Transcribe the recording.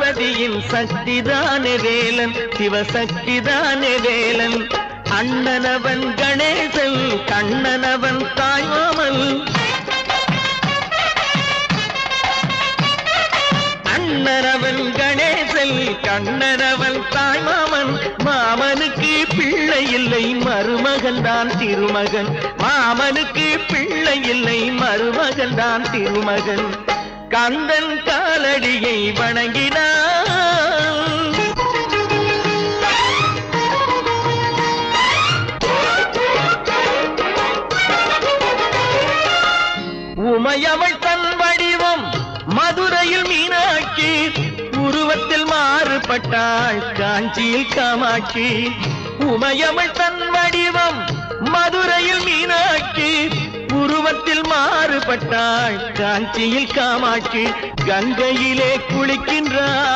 பார்வதியின் சக்திதானே வேலன், சிவசக்திதானே வேலன். அண்ணனவன் கணேசன், கண்ணனவன் தாய்மாமன். அண்ணனவன் கணேசன், கண்ணனவன் தாய்மாமன். மாமனுக்கு பிள்ளை இல்லை, மருமகன் தான் திருமகன். மாமனுக்கு பிள்ளை இல்லை, மருமகன் தான் திருமகன். கந்தன் காலடியை வணங்கினான். உமையவள் தன் வடிவம் மதுரையில் மீனாட்சி, உருவத்தில் மாறுபட்டாள் காஞ்சியில் காமாட்சி. உமையவள் தன் வடிவம் மதுரையில் மீனாட்சி, உருவத்தில் மாறுபட்டாள் காஞ்சியில் காமாட்சி. கங்கையிலே குளிக்கின்றாள்.